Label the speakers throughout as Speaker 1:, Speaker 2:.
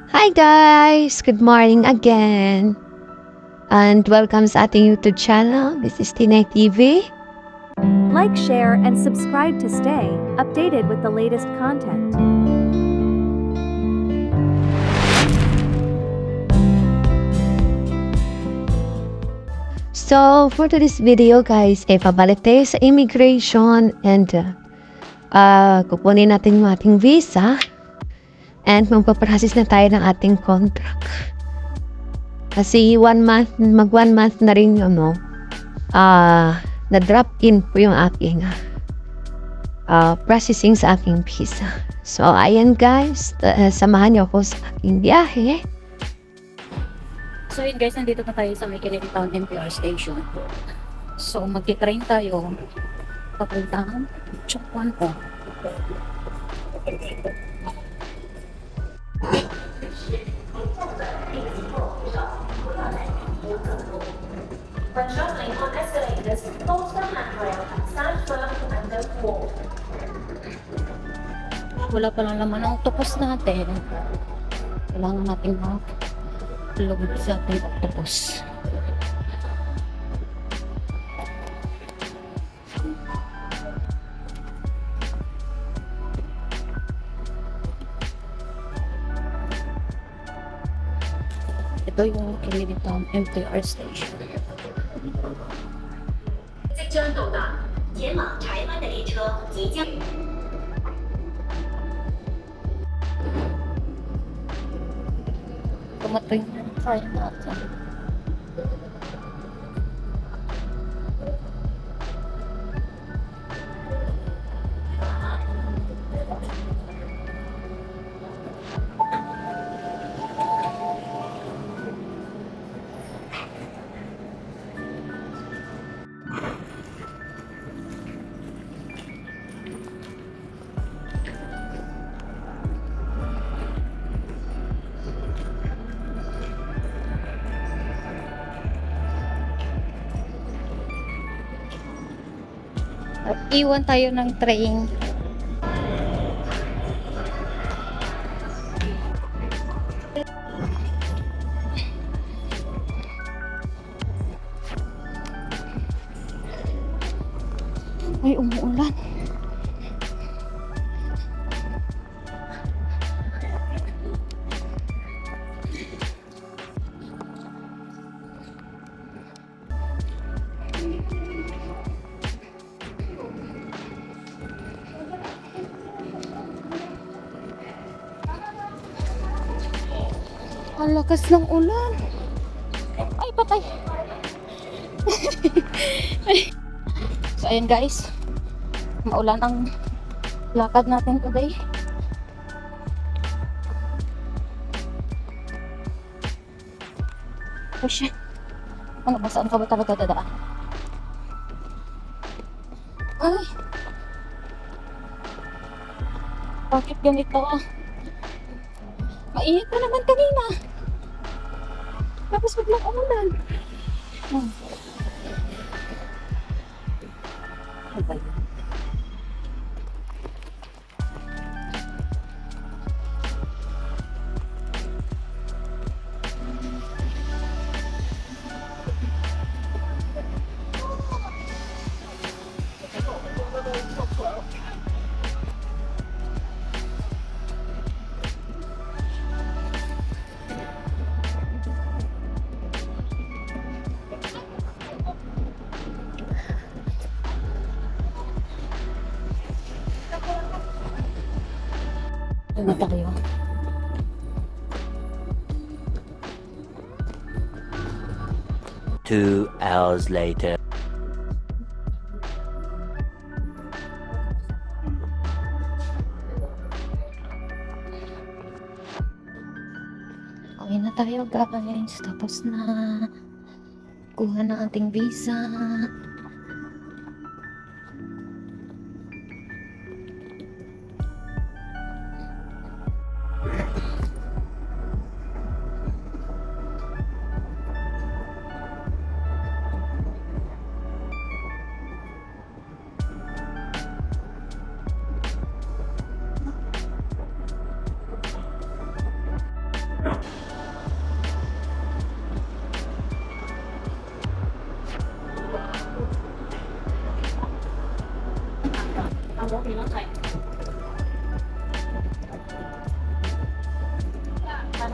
Speaker 1: Hi guys! Good morning again! And welcome sa ating YouTube channel. This is Tinay TV.
Speaker 2: Like, share, and subscribe to stay updated with the latest content.
Speaker 1: So, for today's video guys, pabalik tayo sa immigration and kukunin natin yung ating visa and magpaprocess na tayo ng ating contract. Kasi mag 1 month na rin na-drop in po yung aking processing sa aking visa. So, ayan guys, samahan niyo ako sa aking biyahe.
Speaker 3: So yun guys, nandito na tayo sa May Town MPR Station. So magti-train tayo papuntang Chokwan po.
Speaker 4: 本车每趟 escalators close the handrail and stand firm under wall.
Speaker 3: Wala pa lang laman ang octopus natin. Kailangan natin lugod sa ating octopus. Ito yung Kennedy Town MTR Station.
Speaker 4: 即将到达前往柴湾的列车即将。
Speaker 3: Tumatay na tayo natin. Iwan tayo ng train. Ay, umuulan. Ang lakas ng ulan. Ay, patay. So, ayan guys. Maulan ang lakad natin today. Oh shit. Ano ba? Saan ka ba talaga dadaan? Ay. Bakit ganito? Mainit pa naman kanina. Tapos biglang umulan. Ano ba yun? Ano tayo?
Speaker 5: Two hours later.
Speaker 3: Okay na tayo guys. Tapos na. Kuha na ating visa.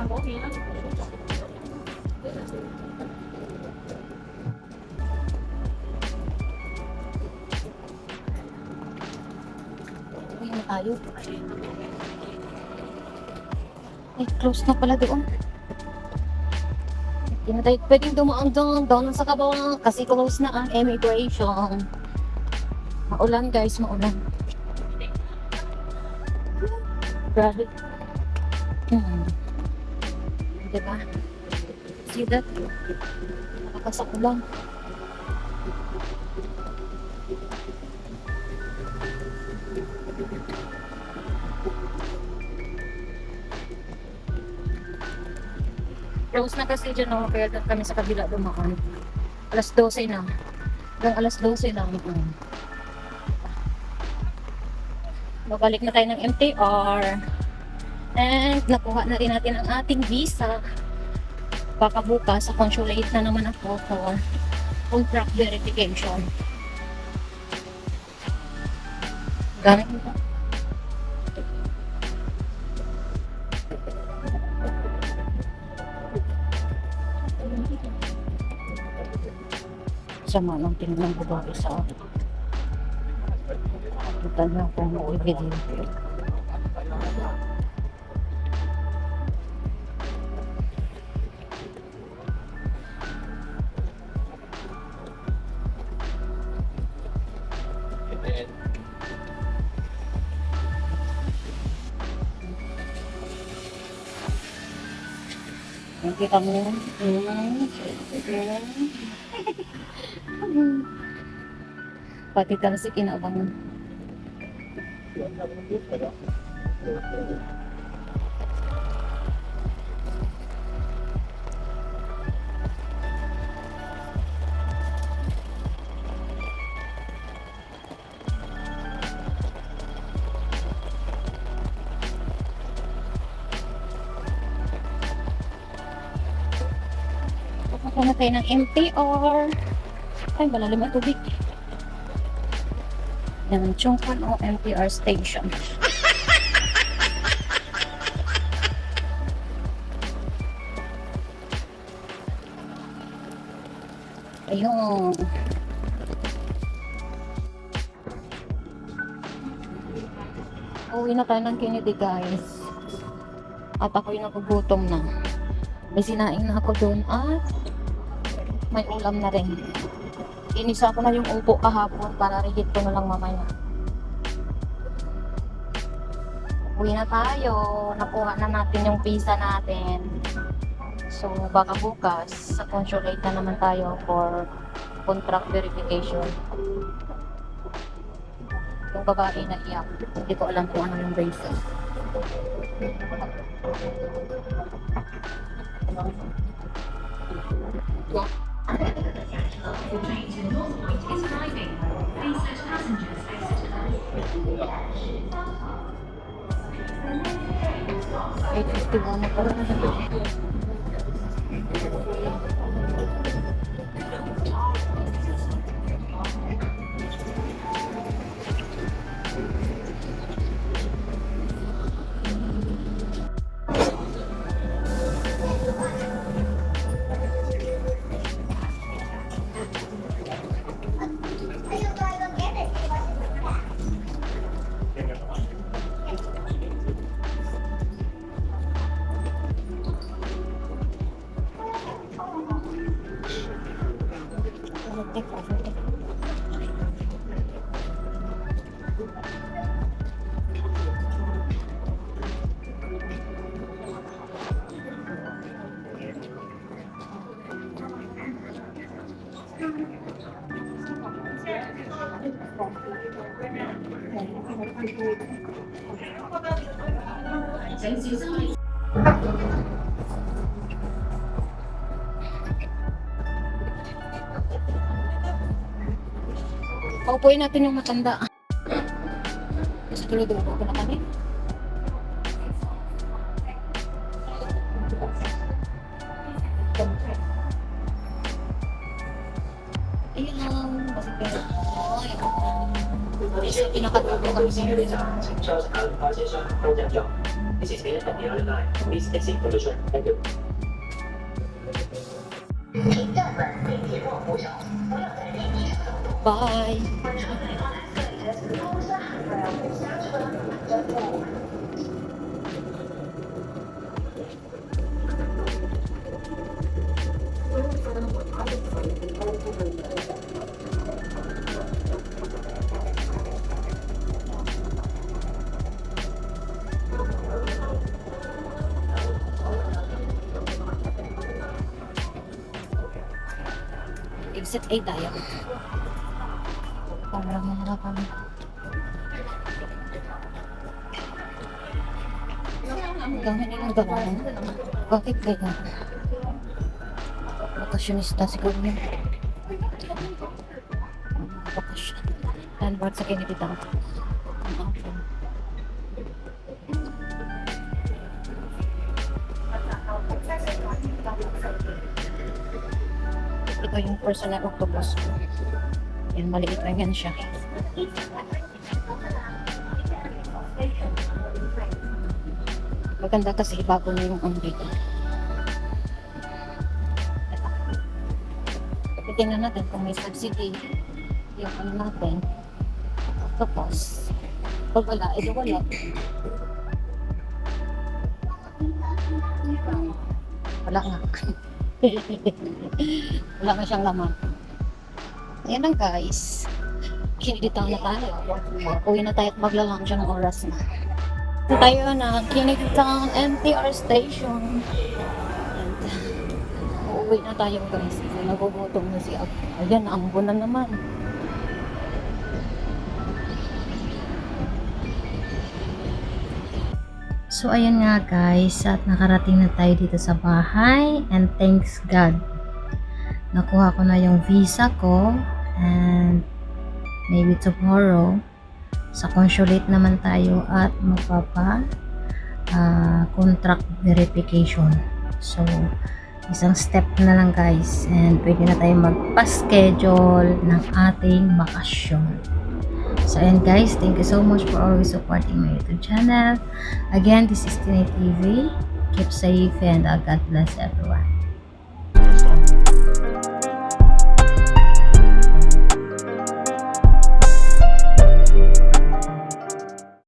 Speaker 3: Uwi na tayo. Ay, close na pala doon. Hindi na tayo pwedeng dumaan doon sa kabawang kasi close na ang immigration. Maulan guys, maulan. Grabe. Diba? See that? Nakakasak ulan. Close na kasi dyan, no? Kaya doon kami sa kabila dumaan. Alas 12 na. Hanggang alas 12 na. Babalik na tayo ng MTR. And nakuha na rin natin ang ating visa. Baka bukas sa consulate na naman ako for contract verification. Gamit mo ba? Sama ng tingnan ko ba isa. Kita niyo kung ibigay. Kita mo. Pati talaga si kinabangan. Pupunta na tayo ng MTR. Ay, malalim ang tubig. Yan ang Chongqing o MTR station. Ayun. Uwi na tayo ng Kennedy, guys. At ako'y nagugutom na. May sinaing na ako doon at may ulam na rin. Inisa ko na yung upo kahapon para reheat ko na lang mamaya. Uwi na tayo. Nakuha na natin yung visa natin. So, baka bukas sa consulate na naman tayo for contract verification. Yung babae na iyak. Hindi ko alam kung ano yung visa.
Speaker 6: The train to North Point is arriving. Please let passengers exit early.
Speaker 3: 8:51 na pala. Paupuin natin yung matanda. Sa tulog-tulog ko na kami. Ayun lang. Kasi pinakatulog kami.
Speaker 7: This is Mayor at the other line. Please exit from the train. Thank you.
Speaker 8: 请站稳，并紧握扶手，不要在电梯上走动。
Speaker 3: Bye!
Speaker 8: When traveling on escalators, close the handrail and stand firm and don't move.
Speaker 3: Exit A tayo. Parang mahirapan. Ang dami nilang gawin. Bakit kaya? Bakasyonista siguro yun. Bakasyon. Landmark sa Kennedy Town. Ito yung personal octopus. Yan, maliit lang yan siya. Maganda kasi bago na yung dito. Tingnan natin kung may subsidy yung natin. Tapos, pag wala, ito wala. Wala nga. Wala nga siyang laman. Ayan lang guys. Kinilitaw na tayo. Uwi na tayo at maglalang siya ng oras na. Ito tayo na Kinilitaw MTR station. And, uuwi na tayo guys. Nagugutom na si Ab. Ayan, ambon na naman.
Speaker 9: So ayan nga guys, at nakarating na tayo dito sa bahay, and thanks God nakuha ko na yung visa ko, and maybe tomorrow sa consulate naman tayo at magpapa contract verification. So isang step na lang guys, and pwede na tayo magpa-schedule ng ating bakasyon. So ayan guys, thank you so much for always supporting my YouTube channel. Again, this is Tinay TV. Keep safe and God bless everyone.